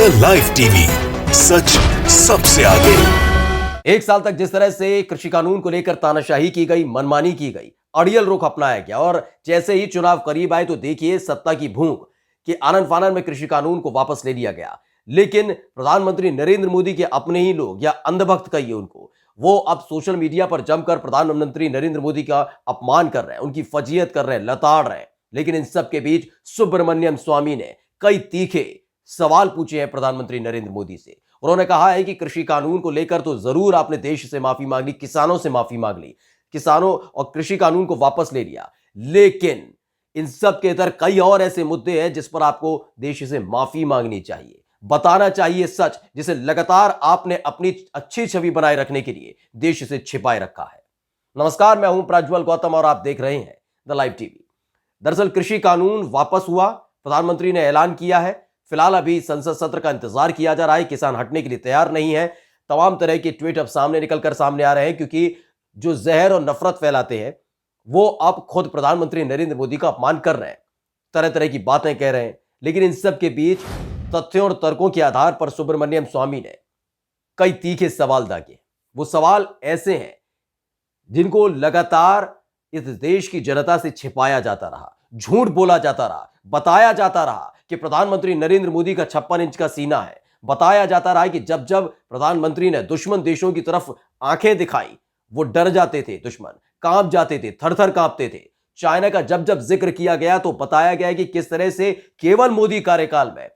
The live TV, सच सबसे आगे। एक साल तक जिस तरह से कृषि कानून को लेकर तानाशाही की गई, मनमानी की गई, अड़ियल रुख अपनाया गया और जैसे ही चुनाव करीब आए तो देखिए सत्ता की भूख कि आनन फानन में कृषि कानून को वापस ले लिया गया। लेकिन प्रधानमंत्री नरेंद्र मोदी के अपने ही लोग या अंधभक्त कहिए उनको, वो अब सोशल मीडिया पर जमकर प्रधानमंत्री नरेंद्र मोदी का अपमान कर रहे हैं, उनकी फजीयत कर रहे हैं, लताड़ रहे हैं। लेकिन इन सब के बीच सुब्रमण्यम स्वामी ने कई तीखे सवाल पूछे हैं प्रधानमंत्री नरेंद्र मोदी से। उन्होंने कहा है कि कृषि कानून को लेकर तो जरूर आपने देश से माफी मांग ली, किसानों से माफी मांग ली, किसानों और कृषि कानून को वापस ले लिया, लेकिन इन सब के इधर कई और ऐसे मुद्दे हैं जिस पर आपको देश से माफी मांगनी चाहिए, बताना चाहिए सच, जिसे लगातार आपने अपनी अच्छी छवि बनाए रखने के लिए देश से छिपाए रखा है। नमस्कार, मैं हूं प्रज्वल गौतम और आप देख रहे हैं द लाइव टीवी। दरअसल कृषि कानून वापस हुआ, प्रधानमंत्री ने ऐलान किया है। फिलहाल अभी संसद सत्र का इंतजार किया जा रहा है, किसान हटने के लिए तैयार नहीं है। तमाम तरह के ट्वीट अब सामने आ रहे हैं, क्योंकि जो जहर और नफरत फैलाते हैं वो अब खुद प्रधानमंत्री नरेंद्र मोदी का अपमान कर रहे हैं, तरह तरह की बातें कह रहे हैं। लेकिन इन सब के बीच तथ्यों और तर्कों के आधार पर सुब्रमण्यम स्वामी ने कई तीखे सवाल दागे। वो सवाल ऐसे हैं जिनको लगातार इस देश की जनता से छिपाया जाता रहा, झूठ बोला जाता रहा, बताया जाता रहा कि प्रधानमंत्री नरेंद्र मोदी का 56 इंच का सीना है। बताया जाता रहा कि जब जब प्रधानमंत्री ने दुश्मन देशों की तरफ आंखें दिखाई वो डर जाते थे, दुश्मन कांप जाते थे, थर थर कांपते थे। चाइना का जब जब जिक्र किया गया तो बताया गया कि किस तरह से केवल मोदी कार्यकाल में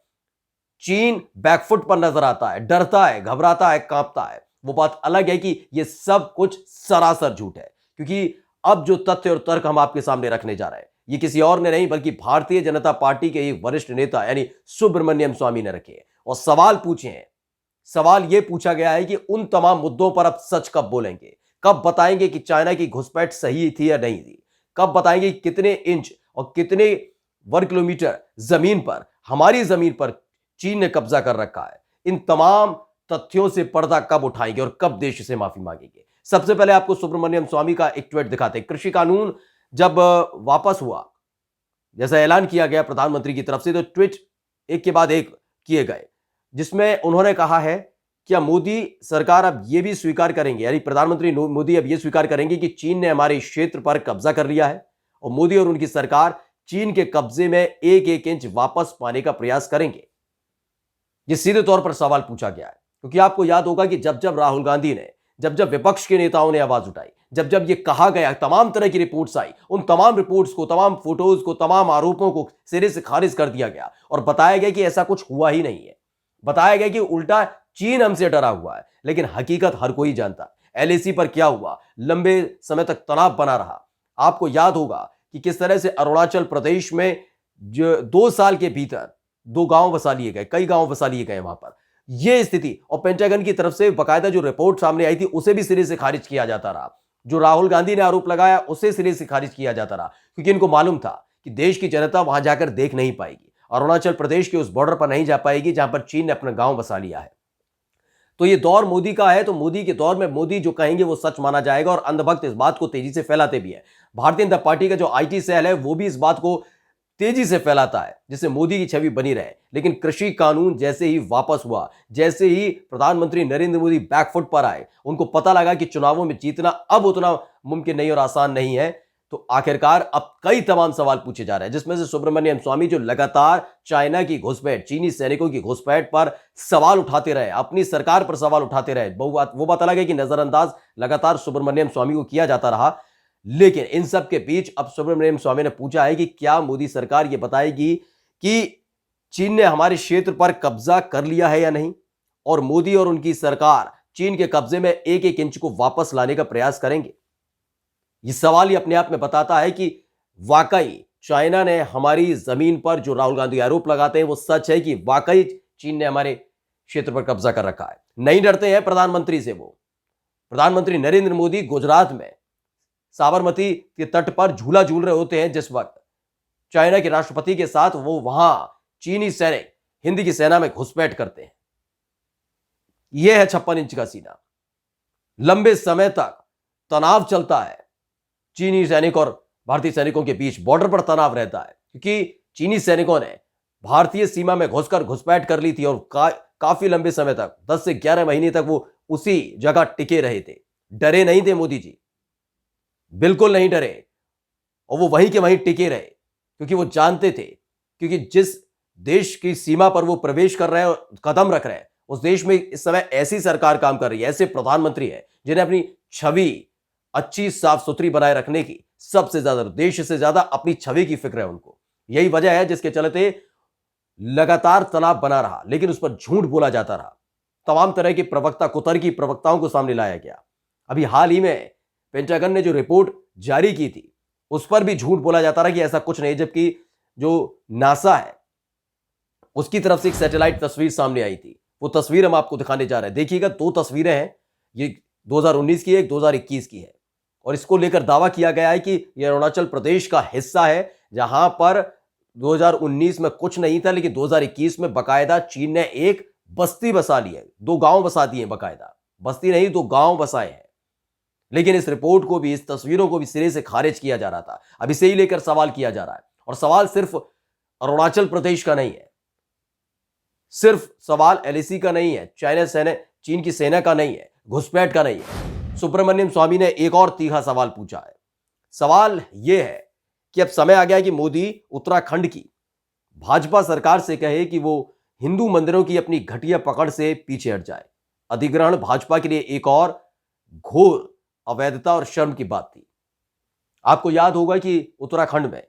चीन बैकफुट पर नजर आता है, डरता है, घबराता है, कांपता है। वो बात अलग है कि यह सब कुछ सरासर झूठ है, क्योंकि अब जो तथ्य और तर्क हम आपके सामने रखने जा रहे हैं ये किसी और ने नहीं बल्कि भारतीय जनता पार्टी के एक वरिष्ठ नेता यानी सुब्रमण्यम स्वामी ने रखे हैं और सवाल पूछे हैं। सवाल यह पूछा गया है कि उन तमाम मुद्दों पर अब सच कब बोलेंगे, कब बताएंगे कि चाइना की घुसपैठ सही थी या नहीं थी, कब बताएंगे कि कितने इंच और कितने वर्ग किलोमीटर जमीन पर, हमारी जमीन पर चीन ने कब्जा कर रखा है। इन तमाम तथ्यों से पर्दा कब उठाएंगे और कब देश से माफी मांगेंगे। सबसे पहले आपको सुब्रमण्यम स्वामी का एक ट्वीट दिखाते हैं। कृषि कानून जब वापस हुआ, जैसा ऐलान किया गया प्रधानमंत्री की तरफ से, तो ट्वीट एक के बाद एक किए गए, जिसमें उन्होंने कहा है क्या मोदी सरकार अब यह भी स्वीकार करेंगे, यानी प्रधानमंत्री मोदी अब यह स्वीकार करेंगे कि चीन ने हमारे क्षेत्र पर कब्जा कर लिया है और मोदी और उनकी सरकार चीन के कब्जे में एक एक इंच वापस पाने का प्रयास करेंगे। यह सीधे तौर पर सवाल पूछा गया है, क्योंकि आपको याद होगा कि जब जब राहुल गांधी ने, जब जब विपक्ष के नेताओं ने आवाज उठाई, जब जब यह कहा गया, तमाम तरह की रिपोर्ट्स आई, उन तमाम रिपोर्ट्स को, तमाम फोटोज को, तमाम आरोपों को सिरे से खारिज कर दिया गया और बताया गया कि ऐसा कुछ हुआ ही नहीं है। बताया गया कि उल्टा चीन हमसे डरा हुआ है। लेकिन हकीकत हर कोई जानता। एलएसी पर क्या हुआ, लंबे समय तक तनाव बना रहा। आपको याद होगा कि किस तरह से अरुणाचल प्रदेश में जो 2 साल के भीतर 2 गांव बसा लिए गए, कई गांव बसा लिए गए वहां पर। यह स्थिति, और पेंटागन की तरफ से बाकायदा जो रिपोर्ट सामने आई थी उसे भी सिरे से खारिज किया जाता रहा। जो राहुल गांधी ने आरोप लगाया उसे सिरे से खारिज किया जाता रहा, क्योंकि इनको मालूम था कि देश की जनता वहां जाकर देख नहीं पाएगी, अरुणाचल प्रदेश के उस बॉर्डर पर नहीं जा पाएगी जहां पर चीन ने अपना गांव बसा लिया है। तो ये दौर मोदी का है, तो मोदी के दौर में मोदी जो कहेंगे वो सच माना जाएगा और अंधभक्त इस बात को तेजी से फैलाते भी है। भारतीय जनता पार्टी का जो आईटी सेल है वो भी इस बात को तेजी से फैलाता है जिससे मोदी की छवि बनी रहे। लेकिन कृषि कानून जैसे ही वापस हुआ, जैसे ही प्रधानमंत्री नरेंद्र मोदी बैकफुट पर आए, उनको पता लगा कि चुनावों में जीतना अब उतना मुमकिन नहीं और आसान नहीं है, तो आखिरकार अब कई तमाम सवाल पूछे जा रहे हैं, जिसमें से सुब्रमण्यम स्वामी जो लगातार चाइना की घुसपैठ, चीनी सैनिकों की घुसपैठ पर सवाल उठाते रहे, अपनी सरकार पर सवाल उठाते रहे। वो बात अलग है कि नजरअंदाज लगातार सुब्रमण्यम स्वामी को किया जाता रहा। लेकिन इन सब के बीच अब सुब्रमण्यम स्वामी ने पूछा है कि क्या मोदी सरकार यह बताएगी कि चीन ने हमारे क्षेत्र पर कब्जा कर लिया है या नहीं, और मोदी और उनकी सरकार चीन के कब्जे में एक एक इंच को वापस लाने का प्रयास करेंगे। यह सवाल ही अपने आप में बताता है कि वाकई चाइना ने हमारी जमीन पर, जो राहुल गांधी आरोप लगाते हैं वो सच है कि वाकई चीन ने हमारे क्षेत्र पर कब्जा कर रखा है। नहीं डरते हैं प्रधानमंत्री से। वो प्रधानमंत्री नरेंद्र मोदी गुजरात में साबरमती के तट पर झूला झूल रहे होते हैं जिस वक्त चाइना के राष्ट्रपति के साथ वो वहां चीनी सैनिक हिंदी की सेना में घुसपैठ करते हैं। यह है 56 इंच का सीना। लंबे समय तक तनाव चलता है, चीनी सैनिक और भारतीय सैनिकों के बीच बॉर्डर पर तनाव रहता है, क्योंकि चीनी सैनिकों ने भारतीय सीमा में घुसकर घुसपैठ कर ली थी और काफी लंबे समय तक 10 से 11 महीने तक वो उसी जगह टिके रहे थे। डरे नहीं थे मोदी जी, बिल्कुल नहीं डरे, और वो वहीं के वहीं टिके रहे क्योंकि वो जानते थे, क्योंकि जिस देश की सीमा पर वो प्रवेश कर रहे हैं और कदम रख रहे हैं, उस देश में इस समय ऐसी सरकार काम कर रही है, ऐसे प्रधानमंत्री है जिन्हें अपनी छवि अच्छी साफ सुथरी बनाए रखने की सबसे ज्यादा, देश से ज्यादा अपनी छवि की फिक्र है उनको। यही वजह है जिसके चलते लगातार तनाव बना रहा, लेकिन उस पर झूठ बोला जाता रहा। तमाम तरह के प्रवक्ता, कुतर्की प्रवक्ताओं को सामने लाया गया। अभी हाल ही में पेंटागन ने जो रिपोर्ट जारी की थी उस पर भी झूठ बोला जाता रहा कि ऐसा कुछ नहीं, जबकि जो नासा है उसकी तरफ से एक सैटेलाइट तस्वीर सामने आई थी। वो तस्वीर हम आपको दिखाने जा रहे हैं। देखिएगा, 2 तस्वीरें हैं, ये 2019 की है, एक 2021 की है, और इसको लेकर दावा किया गया है कि यह अरुणाचल प्रदेश का हिस्सा है, जहां पर 2019 में कुछ नहीं था, लेकिन 2021 में बकायदा चीन ने एक बस्ती बसा ली है, 2 गांव बसा दिए, बकायदा बस्ती नहीं 2 गांव बसाए हैं। लेकिन इस रिपोर्ट को भी, इस तस्वीरों को भी सिरे से खारिज किया जा रहा था। अब इसे ही लेकर सवाल किया जा रहा है, और सवाल सिर्फ अरुणाचल प्रदेश का नहीं है, सिर्फ सवाल एलएसी का नहीं है, चीन की सेना का नहीं है, घुसपैठ का नहीं है। सुब्रमण्यम स्वामी ने एक और तीखा सवाल पूछा है। सवाल यह है कि अब समय आ गया कि मोदी उत्तराखंड की भाजपा सरकार से कहे कि वो हिंदू मंदिरों की अपनी घटिया पकड़ से पीछे हट जाए। अधिग्रहण भाजपा के लिए एक और घोर अवैधता और शर्म की बात थी। आपको याद होगा कि उत्तराखंड में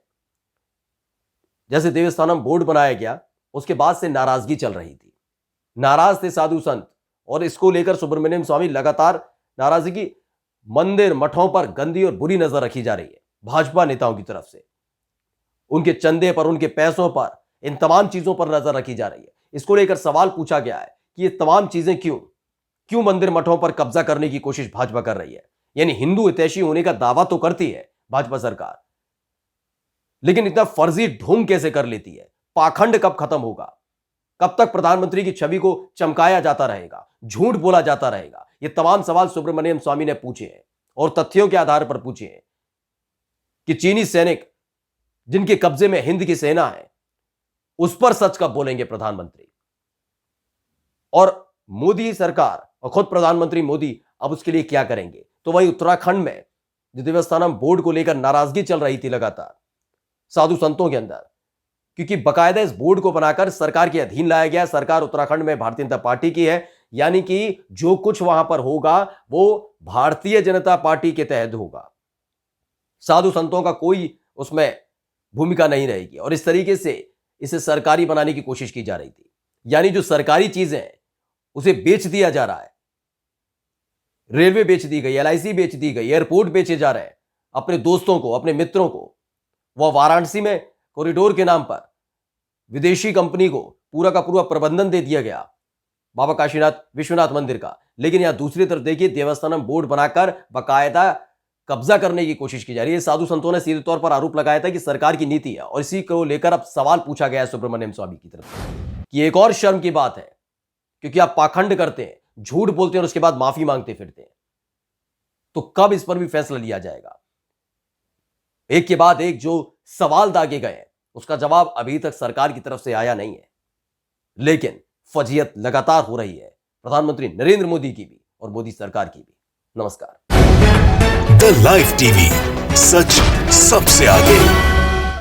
जैसे देवस्थानम बोर्ड बनाया गया, उसके बाद से नाराजगी चल रही थी, नाराज थे साधु संत, और इसको लेकर सुब्रमण्यम स्वामी लगातार नाराजगी, मंदिर मठों पर गंदी और बुरी नजर रखी जा रही है भाजपा नेताओं की तरफ से, उनके चंदे पर, उनके पैसों पर, इन तमाम चीजों पर नजर रखी जा रही है। इसको लेकर सवाल पूछा गया है कि ये तमाम चीजें क्यों मंदिर मठों पर कब्जा करने की कोशिश भाजपा कर रही है। यानी हिंदू हितैषी होने का दावा तो करती है भाजपा सरकार, लेकिन इतना फर्जी ढोंग कैसे कर लेती है? पाखंड कब खत्म होगा? कब तक प्रधानमंत्री की छवि को चमकाया जाता रहेगा, झूठ बोला जाता रहेगा? ये तमाम सवाल सुब्रमण्यम स्वामी ने पूछे हैं, और तथ्यों के आधार पर पूछे हैं कि चीनी सैनिक जिनके कब्जे में हिंद की सेना है, उस पर सच कब बोलेंगे प्रधानमंत्री? और मोदी सरकार और खुद प्रधानमंत्री मोदी अब उसके लिए क्या करेंगे? तो वही उत्तराखंड में जो देवस्थानम बोर्ड को लेकर नाराजगी चल रही थी लगातार साधु संतों के अंदर, क्योंकि बकायदा इस बोर्ड को बनाकर सरकार के अधीन लाया गया। सरकार उत्तराखंड में भारतीय जनता पार्टी की है, यानी कि जो कुछ वहां पर होगा वो भारतीय जनता पार्टी के तहत होगा, साधु संतों का कोई उसमें भूमिका नहीं रहेगी। और इस तरीके से इसे सरकारी बनाने की कोशिश की जा रही थी, यानी जो सरकारी चीजें हैं उसे बेच दिया जा रहा है। रेलवे बेच दी गई, एलआईसी बेच दी गई, एयरपोर्ट बेचे जा रहे हैं अपने दोस्तों को, अपने मित्रों को। वह वाराणसी में कॉरिडोर के नाम पर विदेशी कंपनी को पूरा का पूरा प्रबंधन दे दिया गया बाबा काशीनाथ विश्वनाथ मंदिर का। लेकिन यहां दूसरी तरफ देखिए, देवस्थानम बोर्ड बनाकर बकायदा कब्जा करने की कोशिश की जा रही है। साधु संतों ने सीधे तौर पर आरोप लगाया था कि सरकार की नीति है, और इसी को लेकर अब सवाल पूछा गया है सुब्रमण्यम स्वामी की तरफ से कि एक और शर्म की बात है, क्योंकि आप पाखंड करते हैं, झूठ बोलते हैं और उसके बाद माफी मांगते फिरते हैं, तो कब इस पर भी फैसला लिया जाएगा? एक के बाद एक जो सवाल दागे गए उसका जवाब अभी तक सरकार की तरफ से आया नहीं है। लेकिन फजीयत लगातार हो रही है प्रधानमंत्री नरेंद्र मोदी की भी और मोदी सरकार की भी। नमस्कार। द लाइव टीवी, सच सबसे आगे।